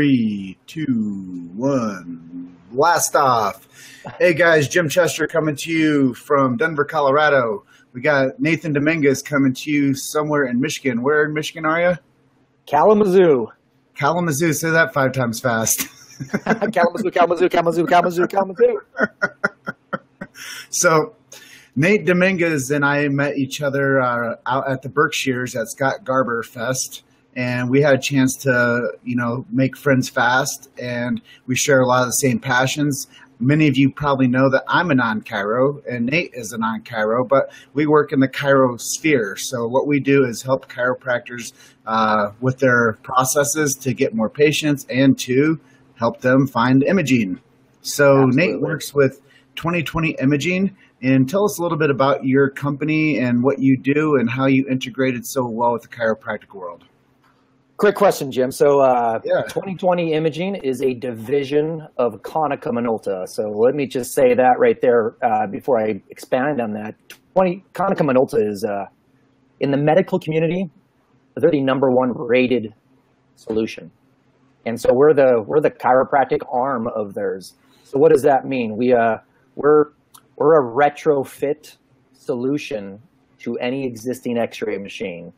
Three, two, one, blast off. Hey guys, Jim Chester coming to you from Denver, Colorado. We got Nathan Dominguez coming to you somewhere in Michigan. Where in Michigan are you? Kalamazoo. Kalamazoo, say that 5 times fast. Kalamazoo, Kalamazoo, Kalamazoo, Kalamazoo, Kalamazoo. So, Nate Dominguez and I met each other out at the Berkshires at Scott Garber Fest. And we had a chance to, make friends fast, and we share a lot of the same passions. Many of you probably know that I'm a non-chiro, and Nate is a non-chiro, but we work in the chiro sphere. So what we do is help chiropractors with their processes to get more patients and to help them find imaging. So Absolutely. Nate works with 2020 Imaging. And tell us a little bit about your company and what you do and how you integrated so well with the chiropractic world. Quick question, Jim. So 2020 Imaging is a division of Konica Minolta. So let me just say that right there before I expand on that. Konica Minolta is, in the medical community, they're the #1 rated solution. And so we're the chiropractic arm of theirs. So what does that mean? We're a retrofit solution to any existing x-ray machine.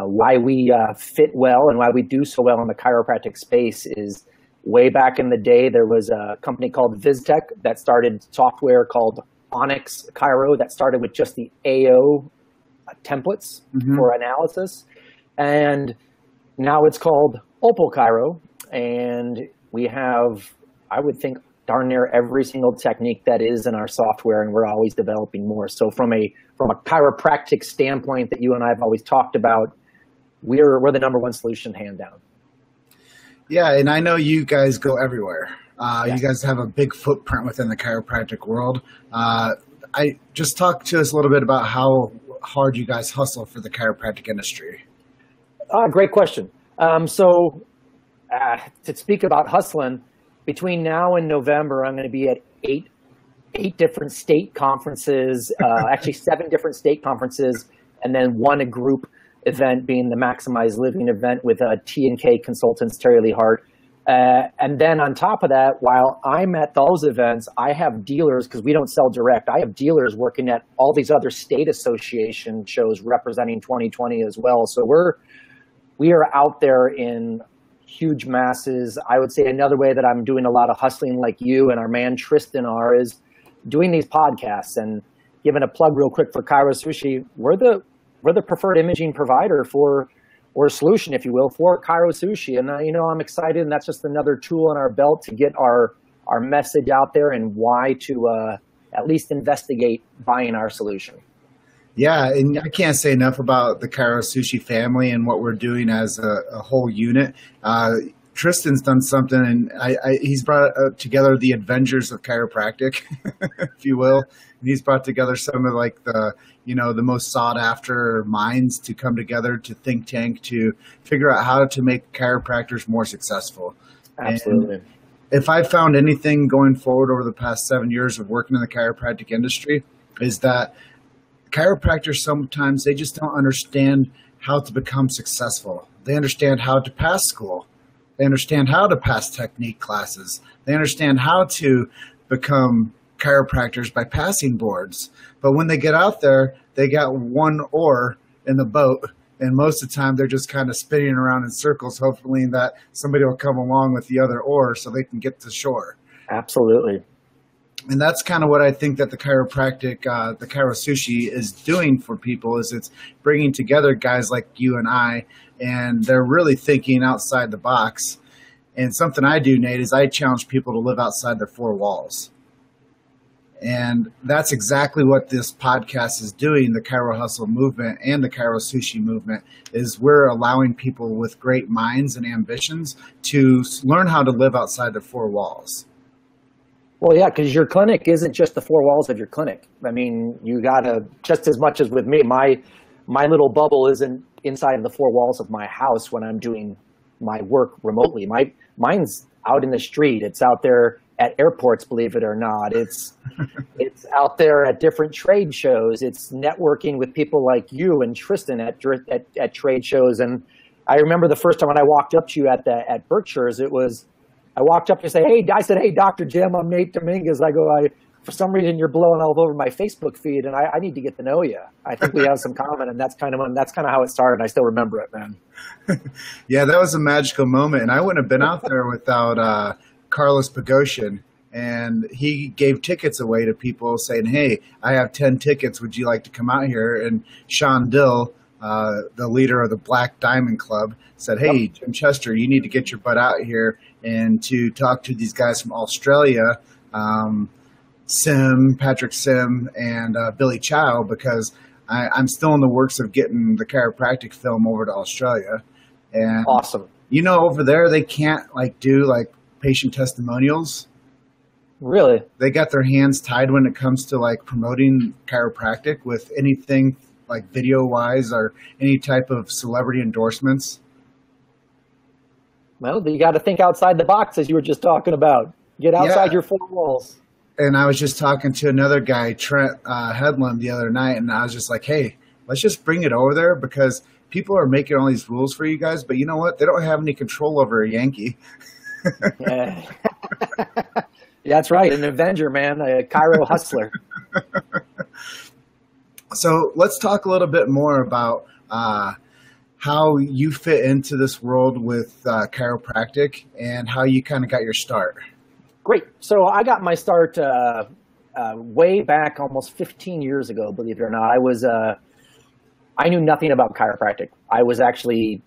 Why we fit well and why we do so well in the chiropractic space is way back in the day, there was a company called VizTech that started software called Onyx Chiro that started with just the AO templates for analysis. And now it's called Opal Chiro. And we have, I would think, darn near every single technique that is in our software, and we're always developing more. So from a chiropractic standpoint that you and I have always talked about, we're the #1 solution, hand down. Yeah, and I know you guys go everywhere. You guys have a big footprint within the chiropractic world. I just talk to us a little bit about how hard you guys hustle for the chiropractic industry. Great question. To speak about hustling, between now and November, I'm going to be at eight different state conferences, actually 7 different state conferences, and then one a group event being the Maximize Living event with T&K Consultants, Terry Lee Hart. And then on top of that, while I'm at those events, I have dealers, because we don't sell direct, I have dealers working at all these other state association shows representing 2020 as well. So we are out there in huge masses. I would say another way that I'm doing a lot of hustling like you and our man Tristan is doing these podcasts and giving a plug real quick for Chiro Sushi. We're the preferred imaging provider or a solution, if you will, for Chiro Sushi. And I'm excited, and that's just another tool in our belt to get our message out there and why to at least investigate buying our solution. Yeah, and I can't say enough about the Chiro Sushi family and what we're doing as a whole unit. Tristan's done something, and he's brought together the Avengers of chiropractic, if you will. And he's brought together some of the most sought after minds to come together to think tank to figure out how to make chiropractors more successful. Absolutely. And if I found anything going forward over the past 7 years of working in the chiropractic industry, is that chiropractors sometimes they just don't understand how to become successful. They understand how to pass school. They understand how to pass technique classes. They understand how to become chiropractors by passing boards. But when they get out there, they got one oar in the boat, and most of the time they're just kind of spinning around in circles, hoping that somebody will come along with the other oar so they can get to shore. Absolutely. And that's kind of what I think that the chiropractic, the Chiro Sushi is doing for people is it's bringing together guys like you and I, and they're really thinking outside the box. And something I do, Nate, is I challenge people to live outside their 4 walls. And that's exactly what this podcast is doing, the Chiro Hustle movement and the Chiro Sushi movement, is we're allowing people with great minds and ambitions to learn how to live outside their 4 walls. Well, yeah, because your clinic isn't just the 4 walls of your clinic. I mean, you got to, just as much as with me, my little bubble isn't inside of the 4 walls of my house when I'm doing my work remotely. Mine's out in the street. It's out there at airports, believe it or not. It's out there at different trade shows. It's networking with people like you and Tristan at trade shows. And I remember the first time when I walked up to you at Berkshire's, I walked up to say, I said, hey, Dr. Jim, I'm Nate Dominguez. I go, for some reason you're blowing all over my Facebook feed, and I need to get to know you. I think we have some common, and that's kind of how it started. I still remember it, man. Yeah, that was a magical moment, and I wouldn't have been out there without Carlos Pagosian. And he gave tickets away to people saying, hey, I have 10 tickets. Would you like to come out here? And Sean Dill, the leader of the Black Diamond Club, said, hey, Jim Chester, you need to get your butt out here and to talk to these guys from Australia, Patrick Sim, and Billy Chow, because I'm still in the works of getting the chiropractic film over to Australia. And awesome. Over there, they can't do patient testimonials. Really? They got their hands tied when it comes to promoting chiropractic with anything video wise or any type of celebrity endorsements. Well, you got to think outside the box, as you were just talking about. Get outside your four walls. And I was just talking to another guy, Trent Headland, the other night, and I was just like, hey, let's just bring it over there because people are making all these rules for you guys, but you know what? They don't have any control over a Yankee. Yeah. That's right, an Avenger, man, a Chiro hustler. So let's talk a little bit more about how you fit into this world with chiropractic and how you kind of got your start. Great. So I got my start way back almost 15 years ago, believe it or not. I knew nothing about chiropractic. I was actually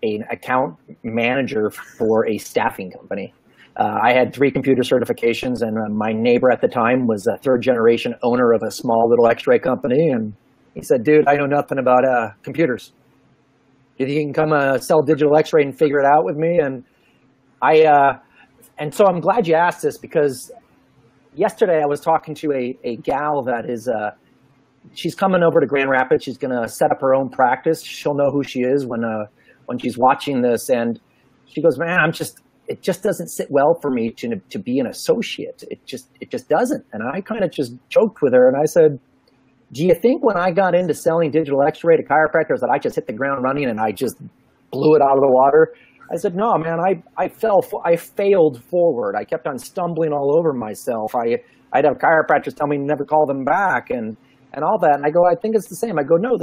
an account manager for a staffing company. I had 3 computer certifications, and my neighbor at the time was a third-generation owner of a small little x-ray company, and he said, dude, I know nothing about computers. You think you can come sell digital x-ray and figure it out with me? And so I'm glad you asked this, because yesterday I was talking to a gal that is she's coming over to Grand Rapids. She's going to set up her own practice. She'll know who she is when she's watching this, and she goes, man, it just doesn't sit well for me to be an associate. It just doesn't. And I kind of just joked with her, and I said, do you think when I got into selling digital x-ray to chiropractors that I just hit the ground running and I just blew it out of the water? I said, no, man, I failed forward. I kept on stumbling all over myself. I'd have chiropractors tell me to never call them back and all that. And I go, I think it's the same. I go, no,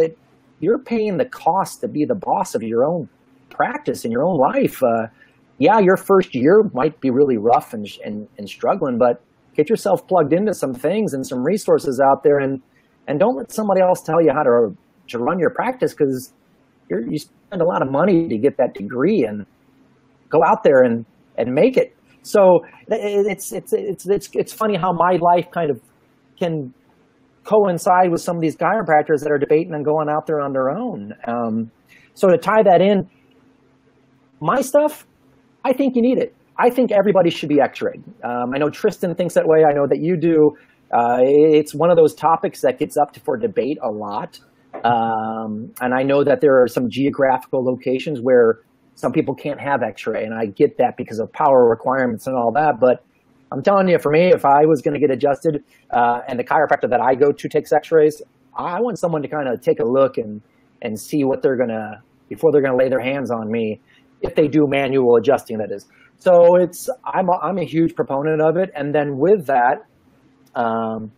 you're paying the cost to be the boss of your own practice in your own life. Yeah, your first year might be really rough and struggling, but get yourself plugged into some things and some resources out there, and don't let somebody else tell you how to run your practice, because you spend a lot of money to get that degree, and go out there and make it. So it's funny how my life kind of can coincide with some of these chiropractors that are debating and going out there on their own. So to tie that in, my stuff, I think you need it. I think everybody should be x-rayed. I know Tristan thinks that way. I know that you do. It's one of those topics that gets up for debate a lot. And I know that there are some geographical locations where some people can't have x-ray, and I get that because of power requirements and all that. But I'm telling you, for me, if I was going to get adjusted and the chiropractor that I go to takes x-rays, I want someone to kind of take a look and see what they're going to, before they're going to lay their hands on me, if they do manual adjusting, that is. So I'm a huge proponent of it. And then with that, and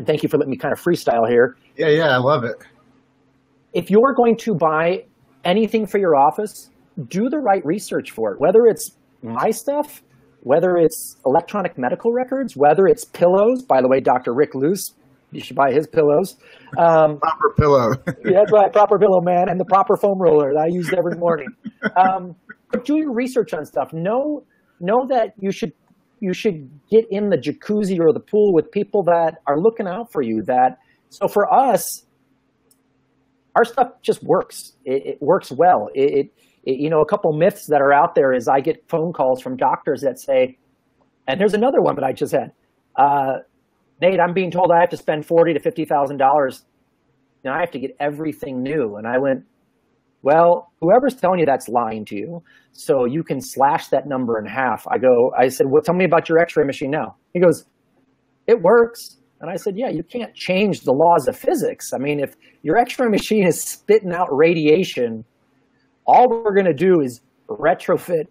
thank you for letting me kind of freestyle here. Yeah, I love it. If you're going to buy anything for your office, do the right research for it, whether it's my stuff, whether it's electronic medical records, whether it's pillows. By the way, Dr. Rick Luce, you should buy his pillows. Proper pillow. Yeah, that's right, proper pillow, man, and the proper foam roller that I use every morning. But do your research on stuff. Know that you should get in the jacuzzi or the pool with people that are looking out for you. So for us, our stuff just works. It works well. A couple myths that are out there is I get phone calls from doctors that say, and here's another one that I just had. Nate, I'm being told I have to spend $40,000 to $50,000. Now I have to get everything new. And I went, well, whoever's telling you that's lying to you. So you can slash that number in half. I said, well, tell me about your x-ray machine now. He goes, it works. And I said, yeah, you can't change the laws of physics. I mean, if your x-ray machine is spitting out radiation All we're going to do is retrofit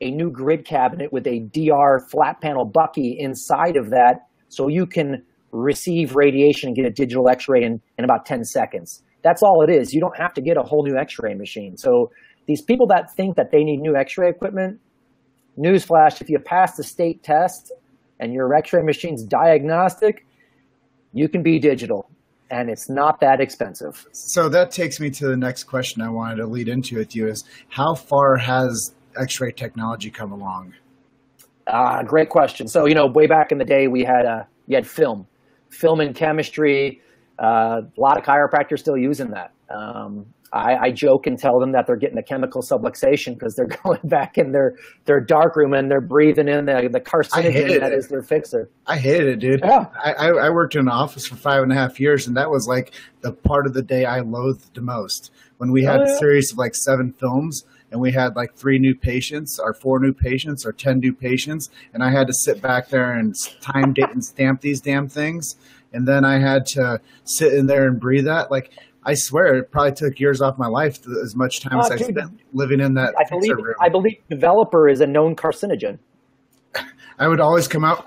a new grid cabinet with a DR flat panel Bucky inside of that, so you can receive radiation and get a digital X-ray in about 10 seconds. That's all it is. You don't have to get a whole new X-ray machine. So these people that think that they need new X-ray equipment, newsflash, if you pass the state test and your X-ray machine's diagnostic, you can be digital, and it's not that expensive. So that takes me to the next question I wanted to lead into with you is, how far has X-ray technology come along? Great question. So, way back in the day, you had film and chemistry. A lot of chiropractors still using that. I joke and tell them that they're getting a chemical subluxation because they're going back in their dark room and they're breathing in the carcinogen that is their fixer. I hated it, dude. Yeah. I worked in an office for 5.5 years, and that was like the part of the day I loathed the most. When we had a series of like 7 films, and we had like 3 new patients, or 4 new patients, or 10 new patients, and I had to sit back there and time, date, and stamp these damn things, and then I had to sit in there and breathe that. Like, I swear, it probably took years off my life, as much time as I spent living in that fixer room. I believe developer is a known carcinogen. I would always come out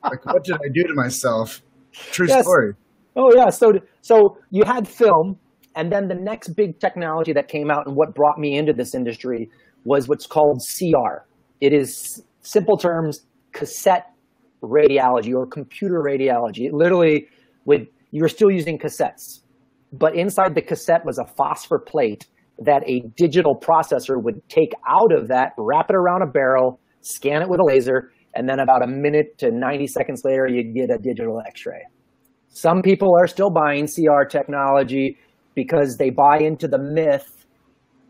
like, what did I do to myself? True story. Oh, yeah. So you had film, and then the next big technology that came out and what brought me into this industry was what's called CR. It is, simple terms, cassette radiology or computer radiology. It literally you were still using cassettes, but inside the cassette was a phosphor plate that a digital processor would take out of that, wrap it around a barrel, scan it with a laser, and then about a minute to 90 seconds later, you'd get a digital X-ray. Some people are still buying CR technology because they buy into the myth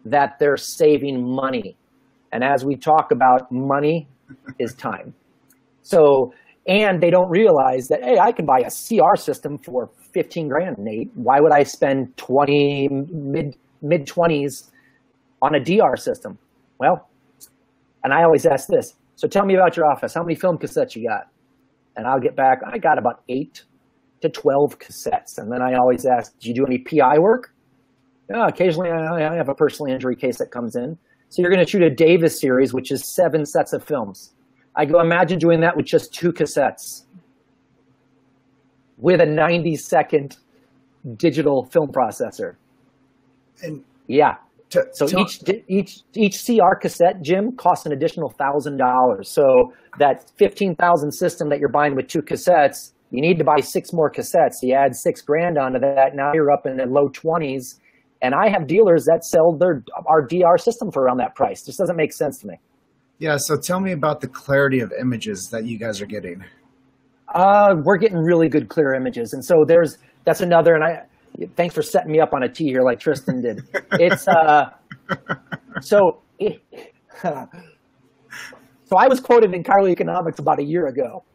that they're saving money. And as we talk about, money is time. So, and they don't realize that, hey, I can buy a CR system for 15 grand, Nate. Why would I spend mid-20s on a DR system? Well, and I always ask this, so tell me about your office. How many film cassettes you got? And I'll get back, I got about 8 to 12 cassettes. And then I always ask, do you do any PI work? Yeah, occasionally I have a personal injury case that comes in. So you're going to shoot a Davis series, which is 7 sets of films. I go, imagine doing that with just 2 cassettes with a 90-second digital film processor. And yeah. So each CR cassette, Jim, costs an additional $1,000. So that 15,000 system that you're buying with 2 cassettes, you need to buy 6 more cassettes. You add $6 grand onto that. Now you're up in the low 20s. And I have dealers that sell our DR system for around that price. This doesn't make sense to me. Yeah, so tell me about the clarity of images that you guys are getting. We're getting really good clear images. And so that's another, and thanks for setting me up on a tee here like Tristan did. It's, so I was quoted in Carly Economics about a year ago.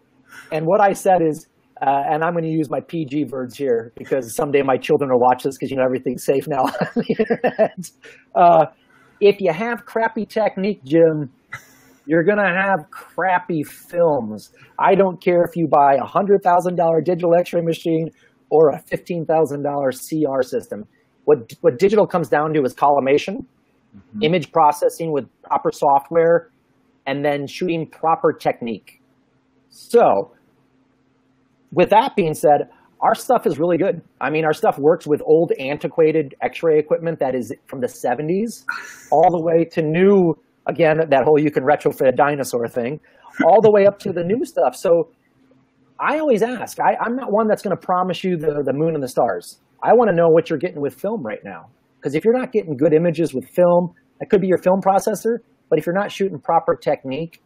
And what I said is, and I'm going to use my PG words here because someday my children will watch this because, everything's safe now on the internet. If you have crappy technique, Jim, you're going to have crappy films. I don't care if you buy a $100,000 digital X-ray machine or a $15,000 CR system. What digital comes down to is collimation, image processing with proper software, and then shooting proper technique. So with that being said, our stuff is really good. I mean, our stuff works with old antiquated X-ray equipment that is from the 70s all the way to new. Again, that whole you can retrofit a dinosaur thing, all the way up to the new stuff. So I always ask, I'm not one that's going to promise you the moon and the stars. I want to know what you're getting with film right now. Because if you're not getting good images with film, that could be your film processor. But if you're not shooting proper technique,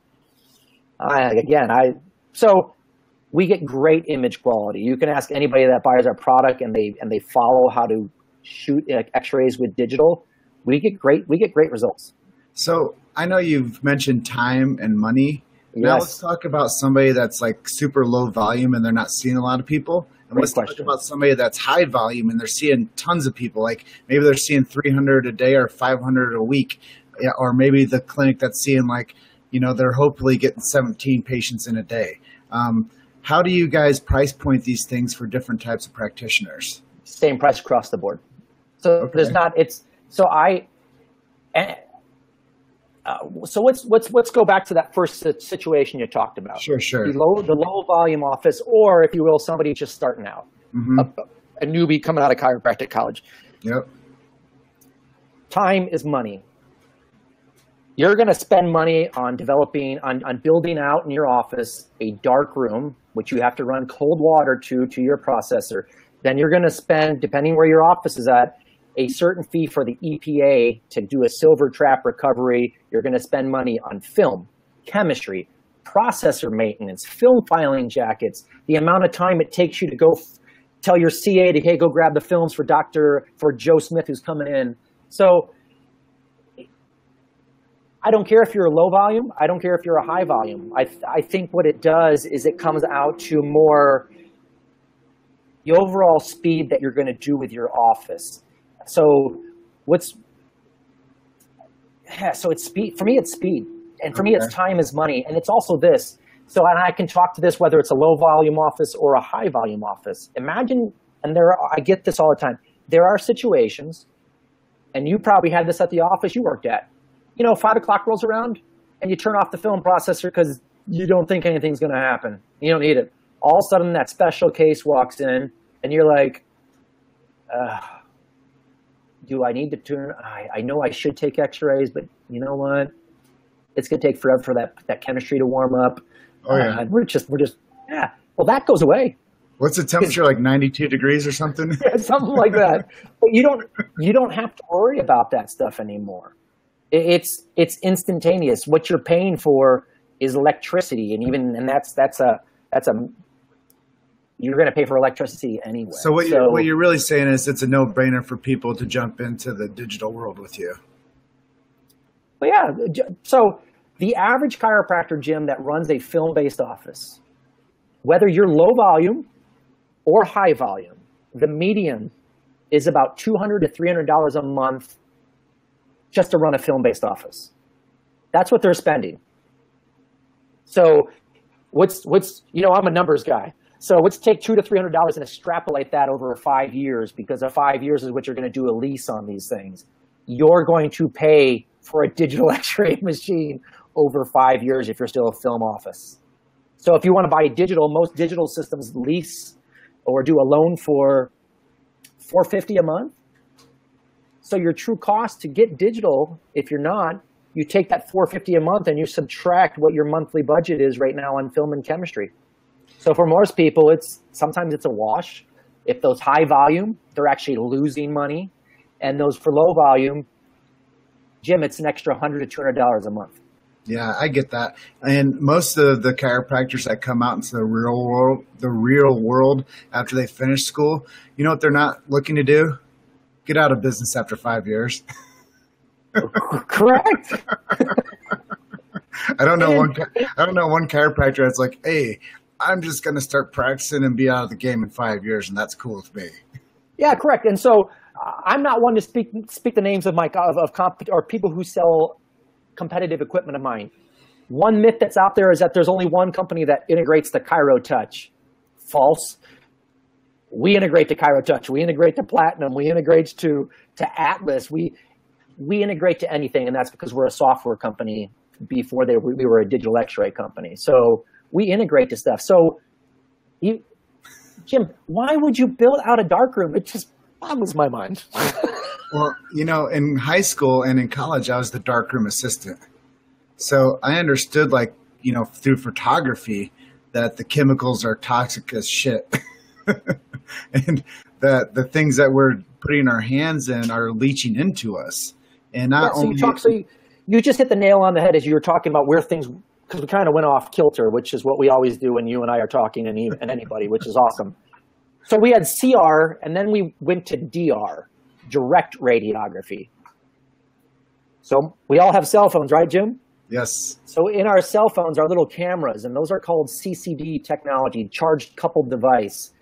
so we get great image quality. You can ask anybody that buys our product and they follow how to shoot X-rays with digital. We get great results. So I know you've mentioned time and money. Yes. Now let's talk about somebody that's like super low volume and they're not seeing a lot of people. And let's talk about somebody that's high volume and they're seeing tons of people. Like maybe they're seeing 300 a day or 500 a week. Or maybe the clinic that's seeing they're hopefully getting 17 patients in a day. How do you guys price point these things for different types of practitioners? Same price across the board. So there's not, So so let's go back to that first situation you talked about. Sure. The low volume office, or if you will, somebody just starting out, a newbie coming out of chiropractic college. Yep. Time is money. You're going to spend money on building out in your office a dark room, which you have to run cold water to your processor. Then you're going to spend, depending where your office is at, a certain fee for the EPA to do a silver trap recovery. You're going to spend money on film, chemistry, processor maintenance, film filing jackets, the amount of time it takes you to go tell your CA to, hey, go grab the films for Joe Smith who's coming in. So I don't care if you're a low volume. I don't care if you're a high volume. I think what it does is it comes out to more the overall speed that you're going to do with your office. So it's speed. For me, it's speed. And for me, it's time is money. And it's also this. So, and I can talk to this whether it's a low volume office or a high volume office. Imagine, and I get this all the time. There are situations, and you probably had this at the office you worked at. 5 o'clock rolls around and you turn off the film processor because you don't think anything's going to happen. You don't need it. All of a sudden that special case walks in and you're like, do I need to turn? I know I should take x-rays, but you know what? It's going to take forever for that chemistry to warm up. Oh, yeah. We're just, yeah. Well, that goes away. What's the temperature, like 92 degrees or something? Yeah, something like that. But you don't have to worry about that stuff anymore. It's instantaneous. What you're paying for is electricity, and that's you're going to pay for electricity anyway. So what you're really saying is it's a no-brainer for people to jump into the digital world with you. But yeah, so the average chiropractor, Jim, that runs a film-based office, whether you're low volume or high volume, the median is about $200 to $300 a month just to run a film-based office. That's what they're spending. So I'm a numbers guy. So let's take $200 to $300 and extrapolate that over 5 years, because 5 years is what you're going to do a lease on these things. You're going to pay for a digital x-ray machine over 5 years if you're still a film office. So if you want to buy digital, most digital systems lease or do a loan for $450 a month. So your true cost to get digital, if you're not, you take that $450 a month and you subtract what your monthly budget is right now on film and chemistry. So for most people, sometimes it's a wash. If those high volume, they're actually losing money. And those for low volume, Jim, it's an extra $100 to $200 a month. Yeah, I get that. And most of the chiropractors that come out into the real world after they finish school, you know what they're not looking to do? Get out of business after 5 years. Correct. I don't know one chiropractor that's like, hey, I'm just going to start practicing and be out of the game in 5 years, and that's cool with me. Yeah, correct. And so I'm not one to speak the names of or people who sell competitive equipment of mine. One myth that's out there is that there's only one company that integrates the Chiro Touch. False. We integrate to Chiro Touch. We integrate to Platinum. We integrate to Atlas. We integrate to anything, and that's because we're a software company before we were a digital x-ray company. So we integrate to stuff. So, Jim, why would you build out a darkroom? It just boggles my mind. Well, in high school and in college, I was the darkroom assistant. So I understood, through photography, that the chemicals are toxic as shit. And that the things that we're putting our hands in are leaching into us. And you just hit the nail on the head as you were talking about where things, because we kind of went off kilter, which is what we always do when you and I are talking and anybody, which is awesome. So we had CR, and then we went to DR, direct radiography. So we all have cell phones, right, Jim? Yes. So in our cell phones are little cameras, and those are called CCD technology, charged coupled device.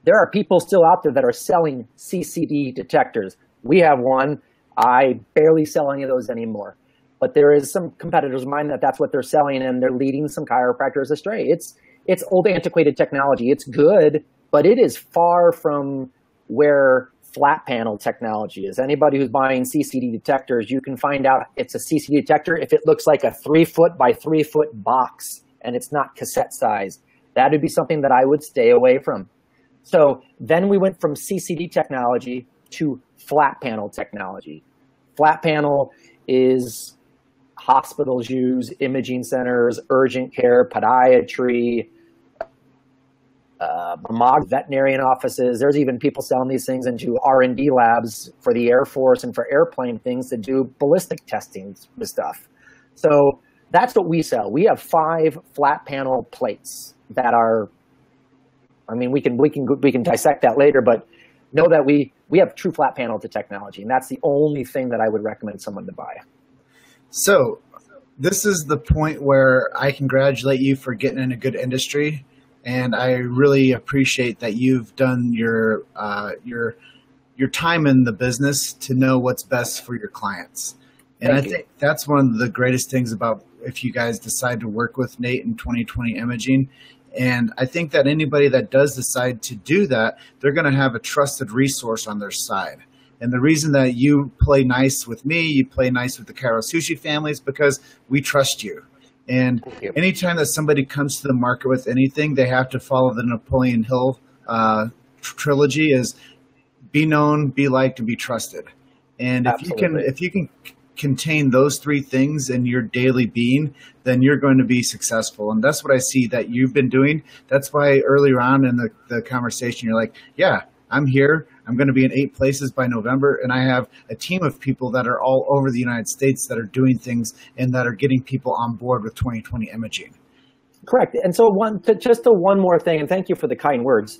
There are people still out there that are selling CCD detectors. We have one. I barely sell any of those anymore. But there is some competitors of mine that's what they're selling, and they're leading some chiropractors astray. It's old, antiquated technology. It's good, but it is far from where flat panel technology is. Anybody who's buying CCD detectors, you can find out it's a CCD detector if it looks like a 3-foot by 3-foot box and it's not cassette size. That would be something that I would stay away from. So then we went from CCD technology to flat panel technology. Flat panel is hospitals use, imaging centers, urgent care, podiatry, veterinarian offices. There's even people selling these things into R&D labs for the Air Force and for airplane things to do ballistic testing with stuff. So that's what we sell. We have 5 flat panel plates that are, I mean, we can dissect that later, but know that we have true flat panel to technology, and that's the only thing that I would recommend someone to buy. So this is the point where I congratulate you for getting in a good industry. And I really appreciate that you've done your time in the business to know what's best for your clients. And I think that's one of the greatest things about if you guys decide to work with Nate in 2020 Imaging. And I think that anybody that does decide to do that, they're going to have a trusted resource on their side. And the reason that you play nice with me, you play nice with the Chiro Sushi family is because we trust you. And anytime that somebody comes to the market with anything, they have to follow the Napoleon Hill trilogy: is be known, be liked, and be trusted. And if you can contain those 3 things in your daily being, then you're going to be successful. And that's what I see that you've been doing. That's why earlier on in the conversation, you're like, yeah, I'm here. I'm going to be in 8 places by November, and I have a team of people that are all over the United States that are doing things and that are getting people on board with 2020 Imaging. Correct. And so one more thing, and thank you for the kind words.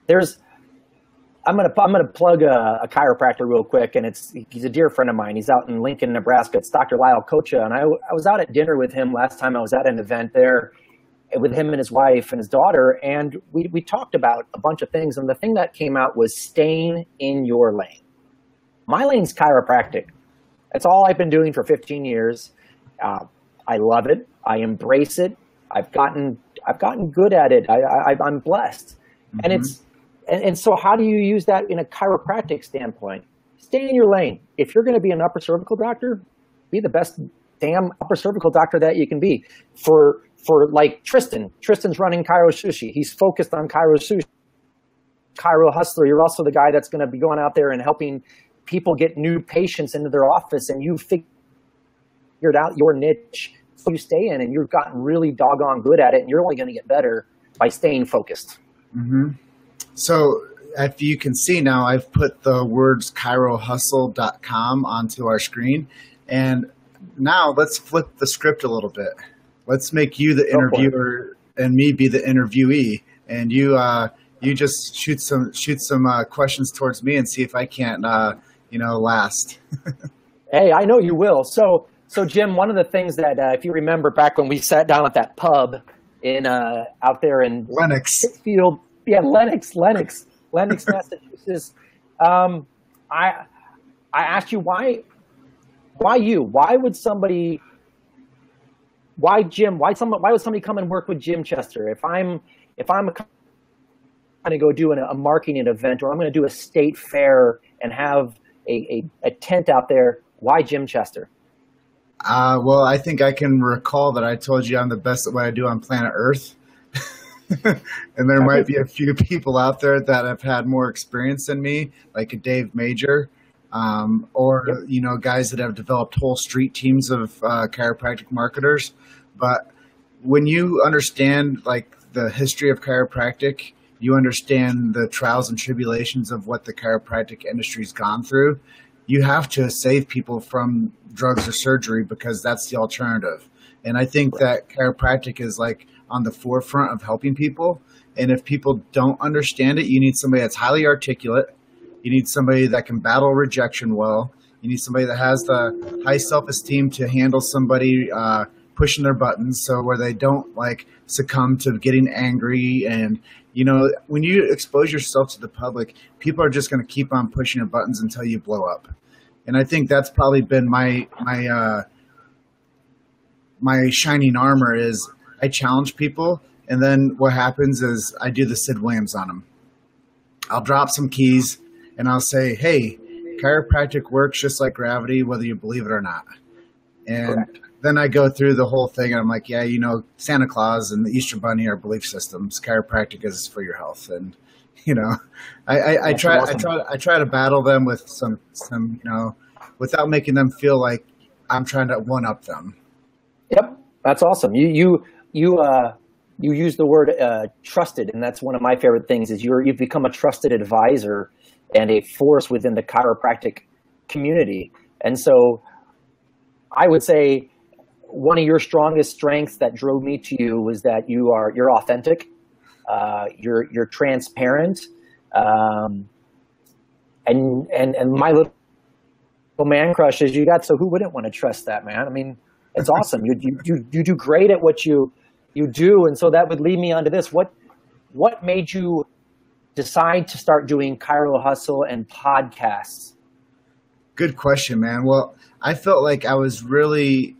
I'm gonna plug a chiropractor real quick, and he's a dear friend of mine. He's out in Lincoln, Nebraska. It's Dr. Lyle Kocha, and I was out at dinner with him last time I was at an event there, with him and his wife and his daughter, and we talked about a bunch of things, and the thing that came out was staying in your lane. My lane's chiropractic. That's all I've been doing for 15 years. I love it. I embrace it. I've gotten good at it. I'm blessed. Mm-hmm. And so how do you use that in a chiropractic standpoint? Stay in your lane. If you're going to be an upper cervical doctor, be the best damn upper cervical doctor that you can be. For like Tristan's running Chiro Sushi. He's focused on Chiro Sushi. Chiro Hustler, you're also the guy that's going to be going out there and helping people get new patients into their office, and you figured out your niche, so you stay in, and you've gotten really doggone good at it, and you're only going to get better by staying focused. Mm-hmm. So if you can see now, I've put the words chirohustle.com onto our screen, and now let's flip the script a little bit. Let's make you the interviewer and me be the interviewee, and you just shoot some questions towards me and see if I can't last. Hey, I know you will. So Jim, one of the things that if you remember back when we sat down at that pub in out there in Lenox, Pittsfield, Lenox, Massachusetts, I asked you why you? Why would somebody? Why Jim? Why would somebody come and work with Jim Chester? If I'm going to go do a marketing event, or I'm going to do a state fair and have a tent out there, why Jim Chester? Well, I think I can recall that I told you I'm the best at what I do on planet Earth. And there might be a few people out there that have had more experience than me, like a Dave Major. Guys that have developed whole street teams of chiropractic marketers. But when you understand like the history of chiropractic, you understand the trials and tribulations of what the chiropractic industry's gone through. You have to save people from drugs or surgery because that's the alternative. And I think that chiropractic is like on the forefront of helping people. And if people don't understand it, you need somebody that's highly articulate. You need somebody that can battle rejection well. You need somebody that has the high self-esteem to handle somebody pushing their buttons, so where they don't like succumb to getting angry. And, when you expose yourself to the public, people are just going to keep on pushing your buttons until you blow up. And I think that's probably been my shining armor is I challenge people. And then what happens is I do the Sid Williams on them. I'll drop some keys and I'll say, hey, chiropractic works just like gravity, whether you believe it or not. And Correct. then I go through the whole thing, and I'm like, yeah, Santa Claus and the Easter Bunny are belief systems. Chiropractic is for your health. And, I try to battle them with some, without making them feel like I'm trying to one up them. Yep. That's awesome. You use the word trusted, and that's one of my favorite things. Is you've become a trusted advisor and a force within the chiropractic community. And so, I would say one of your strongest strengths that drove me to you was that you're authentic, you're transparent, and my little man crush is you got. So who wouldn't want to trust that, man? I mean, it's awesome. You do great at what you do, and so that would lead me onto this. What made you decide to start doing Chiro Hustle and podcasts? Good question, man. Well, I felt like I was really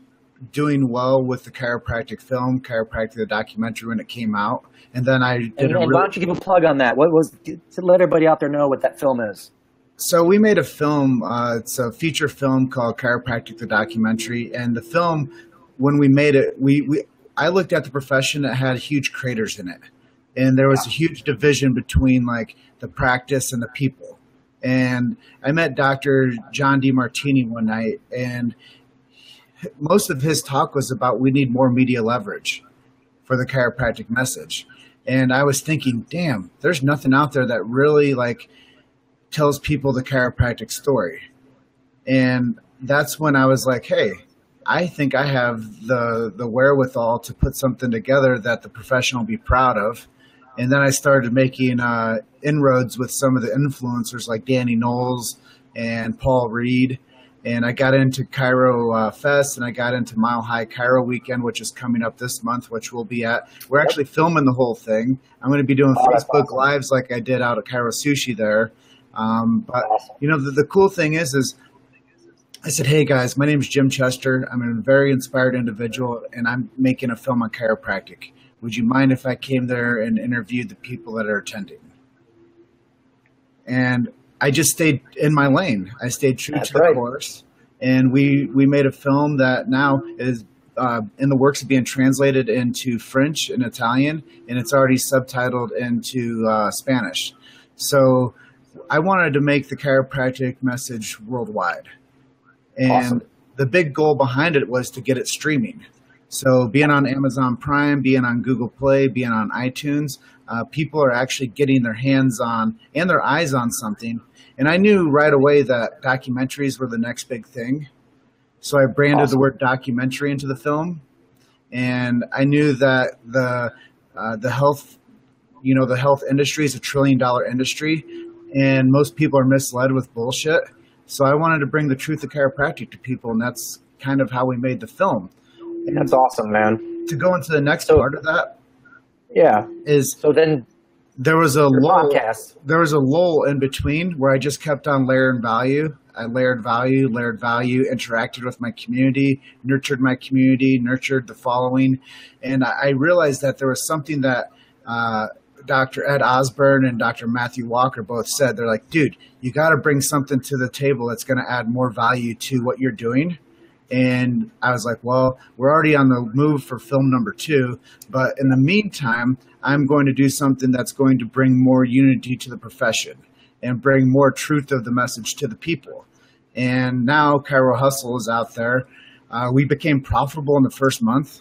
doing well with the chiropractic film, Chiropractic the documentary, when it came out, and then I did. Why don't you give a plug on that? To let everybody out there know what that film is? So we made a film. It's a feature film called Chiropractic the documentary, and the film, when we made it, I looked at the profession that had huge craters in it, and there was a huge division between like the practice and the people. And I met Dr. John DeMartini one night, and most of his talk was about we need more media leverage for the chiropractic message. And I was thinking, damn, there's nothing out there that really like tells people the chiropractic story. And that's when I was like, hey, I think I have the wherewithal to put something together that the profession will be proud of. And then I started making inroads with some of the influencers like Danny Knowles and Paul Reed. And I got into Chiro Fest, and I got into Mile High Chiro Weekend, which is coming up this month, which we'll be at. We're actually filming the whole thing. I'm going to be doing Facebook Lives like I did out at Chiro Sushi there. But, the cool thing is I said, hey, guys, my name is Jim Chester. I'm a very inspired individual, and I'm making a film on chiropractic. Would you mind if I came there and interviewed the people that are attending? And I just stayed in my lane. I stayed true to the course. And we made a film that now is in the works of being translated into French and Italian, and it's already subtitled into Spanish. So I wanted to make the chiropractic message worldwide. And the big goal behind it was to get it streaming. So being on Amazon Prime, being on Google Play, being on iTunes, people are actually getting their hands on and their eyes on something. And I knew right away that documentaries were the next big thing. So I branded the word documentary into the film. And I knew that the health, the health industry is $1 trillion industry, and most people are misled with bullshit. So I wanted to bring the truth of chiropractic to people, and that's kind of how we made the film. And that's awesome, man. To go into the next part of that, there was a lull. There was a lull in between where I just kept on layering value. I layered value, interacted with my community, nurtured my community, nurtured the following, and I realized that there was something that Dr. Ed Osborne and Dr. Matthew Walker both said. They're like, dude, you got to bring something to the table that's going to add more value to what you're doing. And I was like, well, we're already on the move for film number 2. But in the meantime, I'm going to do something that's going to bring more unity to the profession and bring more truth of the message to the people. And now Chiro Hustle is out there. We became profitable in the first month.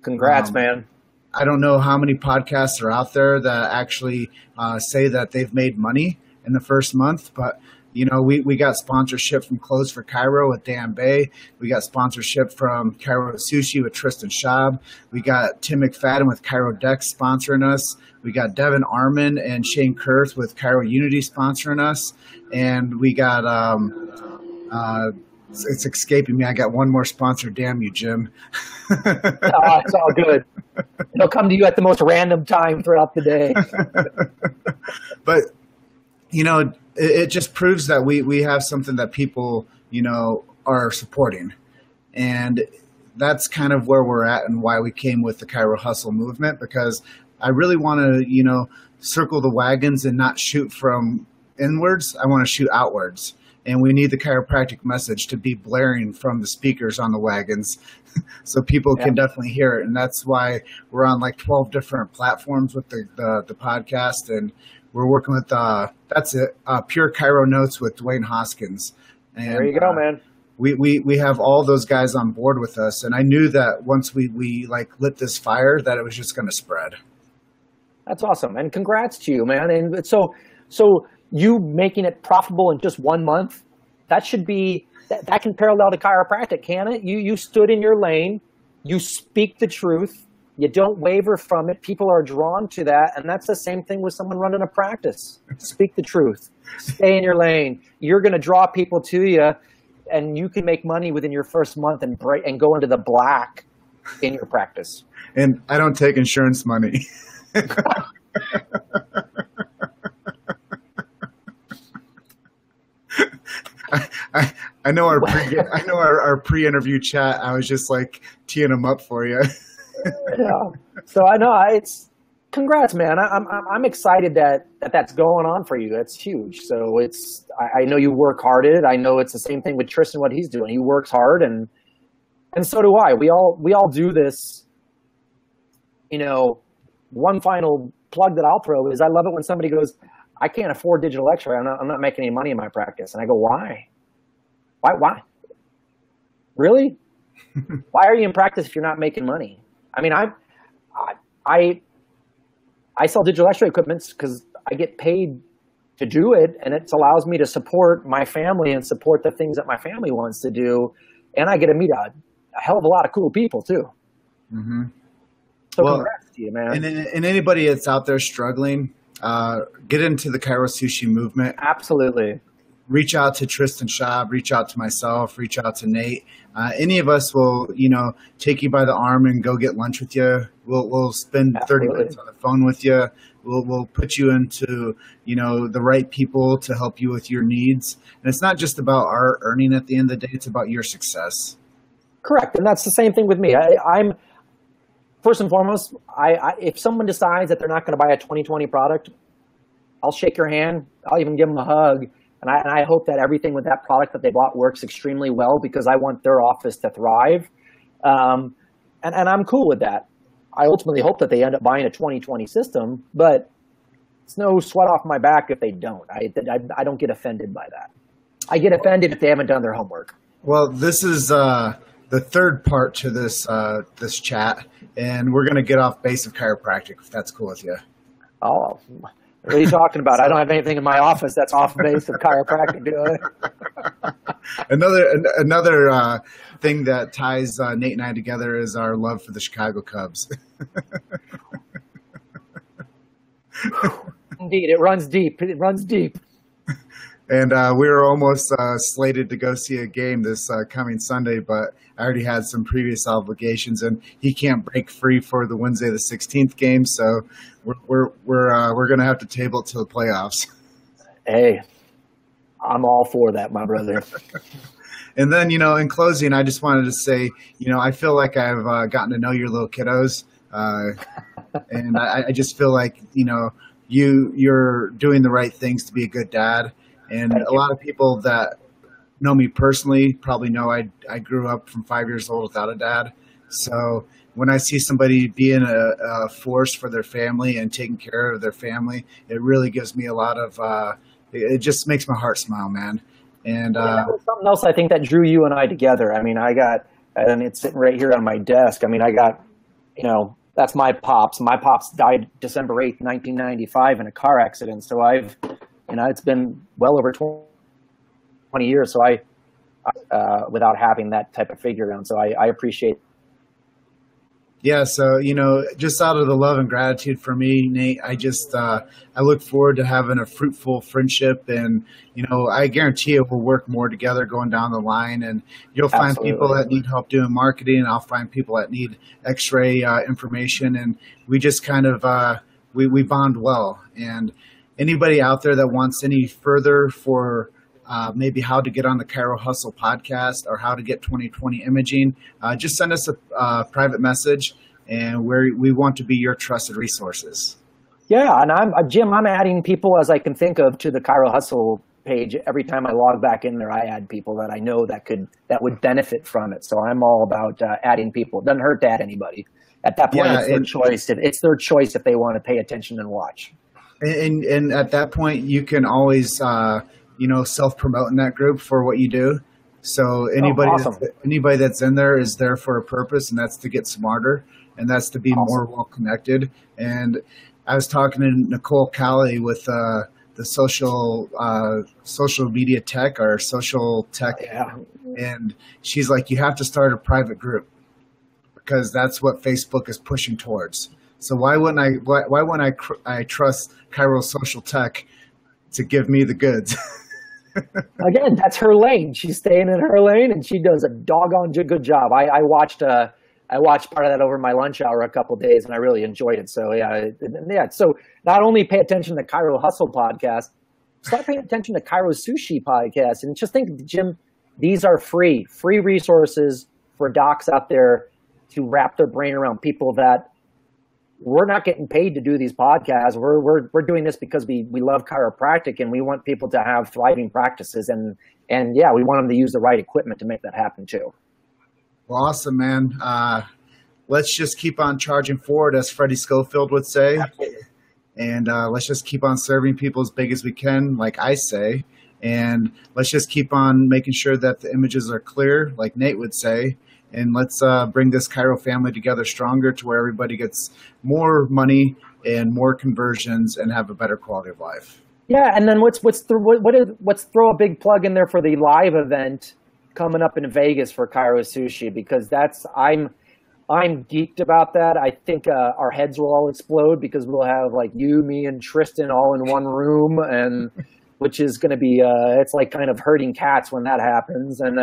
Congrats, man. I don't know how many podcasts are out there that actually say that they've made money in the first month, but we got sponsorship from Clothes for Chiro with Dan Bay. We got sponsorship from Chiro Sushi with Tristan Schaub. We got Tim McFadden with Chiro Dex sponsoring us. We got Devin Arman and Shane Kurth with Chiro Unity sponsoring us. And we got, it's escaping me. I got one more sponsor. Damn you, Jim. It's all good. It'll come to you at the most random time throughout the day. But, it just proves that we have something that people, are supporting. And that's kind of where we're at and why we came with the Chiro Hustle movement, because I really want to, circle the wagons and not shoot from inwards. I want to shoot outwards. And we need the chiropractic message to be blaring from the speakers on the wagons so people can definitely hear it. And that's why we're on like 12 different platforms with the podcast. And we're working with, Pure Chiro Notes with Dwayne Hoskins. And, there you go, man. We have all those guys on board with us. And I knew that once we like lit this fire, that it was just going to spread. That's awesome. And congrats to you, man. And so you making it profitable in just 1 month, that should be, that can parallel to chiropractic, can it? You stood in your lane, you speak the truth, you don't waver from it. People are drawn to that. And that's the same thing with someone running a practice. Speak the truth, stay in your lane. You're going to draw people to you, and you can make money within your first month and go into the black in your practice. And I don't take insurance money. I know our pre-interview chat. I was just like teeing them up for you. Yeah. So I know it's congrats, man. I'm excited that's going on for you. That's huge. So I know you work hard at it. I know it's the same thing with Tristan. What he's doing, he works hard, and so do I. We all do this. You know, one final plug that I'll throw is I love it when somebody goes, I can't afford digital X-ray. I'm not making any money in my practice. And I go, why? Why? Really? Why are you in practice if you're not making money? I mean, I sell digital X-ray equipment because I get paid to do it, and it allows me to support my family and support the things that my family wants to do. And I get to meet a hell of a lot of cool people too. Mm-hmm. So congrats to you, man. And anybody that's out there struggling, get into the Chiro Sushi movement. Absolutely. Reach out to Tristan Schaub, reach out to myself, reach out to Nate. Any of us will, take you by the arm and go get lunch with you. We'll spend 30 minutes on the phone with you. We'll put you into, the right people to help you with your needs. And it's not just about our earning at the end of the day. It's about your success. Correct. And that's the same thing with me. I'm first and foremost, if someone decides that they're not going to buy a 2020 product, I'll shake your hand. I'll even give them a hug. And I hope that everything with that product that they bought works extremely well, because I want their office to thrive. And I'm cool with that. I ultimately hope that they end up buying a 2020 system, but it's no sweat off my back if they don't. I don't get offended by that. I get offended if they haven't done their homework. Well, this is the third part to this chat, and we're going to get off base of chiropractic, if that's cool with you. Oh, what are you talking about? I don't have anything in my office that's off base of chiropractic, do I? Another thing that ties Nate and I together is our love for the Chicago Cubs. Indeed, it runs deep. It runs deep. And we were almost slated to go see a game this coming Sunday, but I already had some previous obligations, and he can't break free for the Wednesday the 16th game, so we're going to have to table it to the playoffs. Hey, I'm all for that, my brother. And then, in closing, I just wanted to say, I feel like I've gotten to know your little kiddos, and I just feel like, you're doing the right things to be a good dad. And a lot of people that know me personally probably know I grew up from 5 years old without a dad. So when I see somebody being a force for their family and taking care of their family, it really gives me a lot of it just makes my heart smile, man. And something else I think that drew you and I together. I mean, and it's sitting right here on my desk. I mean, I got, that's my pops. My pops died December 8th, 1995 in a car accident. So it's been well over 20 years. So without having that type of figure around. So I appreciate. Yeah. So, just out of the love and gratitude for me, Nate, I look forward to having a fruitful friendship, and, I guarantee it will work more together going down the line, and you'll find people that need help doing marketing, and I'll find people that need X-ray information. And we just kind of, we bond well. And anybody out there that wants any further for maybe how to get on the Chiro Hustle podcast or how to get 2020 imaging, just send us a private message, and we want to be your trusted resources. Yeah, and Jim, I'm adding people as I can think of to the Chiro Hustle page. Every time I log back in there, I add people that I know that would benefit from it. So I'm all about adding people. It doesn't hurt to add anybody. At that point, it's their choice. It's their choice if they want to pay attention and watch. And at that point, you can always self-promote in that group for what you do. So anybody that's in there is there for a purpose, and that's to get smarter, and that's to be more well connected. And I was talking to Nicole Calley with the social media tech or social tech, and she's like, you have to start a private group because that's what Facebook is pushing towards. So why wouldn't I trust Chiro Social Tech to give me the goods? Again, that's her lane. She's staying in her lane, and she does a doggone good job. I watched part of that over my lunch hour a couple of days, and I really enjoyed it. So yeah. So not only pay attention to Chiro Hustle podcast, start paying attention to Chiro Sushi podcast, and just think, Jim, these are free resources for docs out there to wrap their brain around. People that we're not getting paid to do these podcasts. We're doing this because we love chiropractic, and we want people to have thriving practices, and yeah, we want them to use the right equipment to make that happen too. Well, awesome, man. Let's just keep on charging forward, as Freddie Schofield would say. Absolutely. And let's just keep on serving people as big as we can, like I say. And let's just keep on making sure that the images are clear, like Nate would say. And let's bring this Chiro family together stronger to where everybody gets more money and more conversions and have a better quality of life. Yeah, and then let's throw a big plug in there for the live event coming up in Vegas for Chiro Sushi, because I'm geeked about that. I think our heads will all explode because we'll have like you, me, and Tristan all in one room, and which is going to be it's like kind of herding cats when that happens, and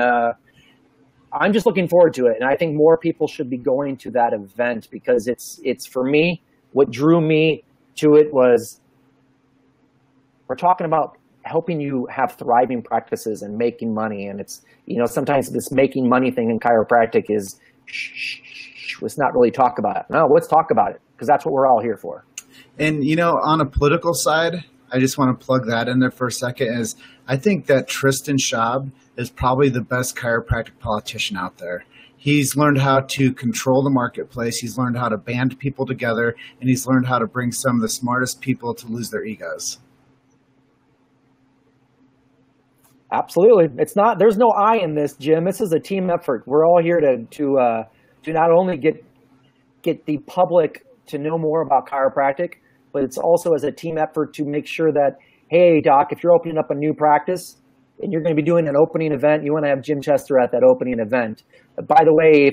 I'm just looking forward to it. And I think more people should be going to that event because it's for me, what drew me to it was we're talking about helping you have thriving practices and making money. And it's, sometimes this making money thing in chiropractic is, let's not really talk about it. No, let's talk about it because that's what we're all here for. And, on a political side, I just want to plug that in there for a second, is I think that Tristan Schaub is probably the best chiropractic politician out there. He's learned how to control the marketplace. He's learned how to band people together, and he's learned how to bring some of the smartest people to lose their egos. Absolutely. There's no I in this, Jim. This is a team effort. We're all here to not only get the public to know more about chiropractic, but it's also as a team effort to make sure that, hey, doc, if you're opening up a new practice and you're going to be doing an opening event, you want to have Jim Chester at that opening event. By the way,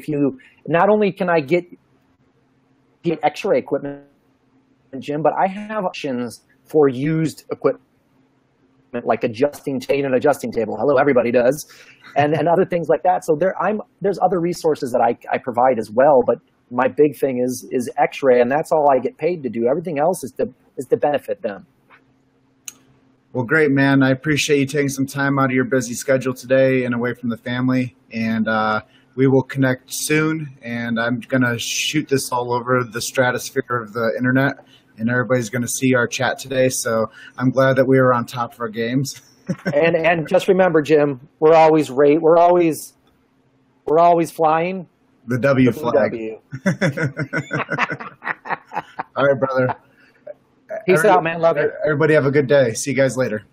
not only can I get x-ray equipment, Jim, but I have options for used equipment, like adjusting table. Hello, everybody does, and other things like that. So there's other resources that I provide as well, but my big thing is x-ray, and that's all I get paid to do. Everything else is to benefit them. Well, great, man. I appreciate you taking some time out of your busy schedule today and away from the family, and we will connect soon, and I'm going to shoot this all over the stratosphere of the internet, and everybody's going to see our chat today. So I'm glad that we were on top of our games. and just remember, Jim, we're always flying the W flag. All right, brother. Peace out, man. Love you. Everybody have a good day. See you guys later.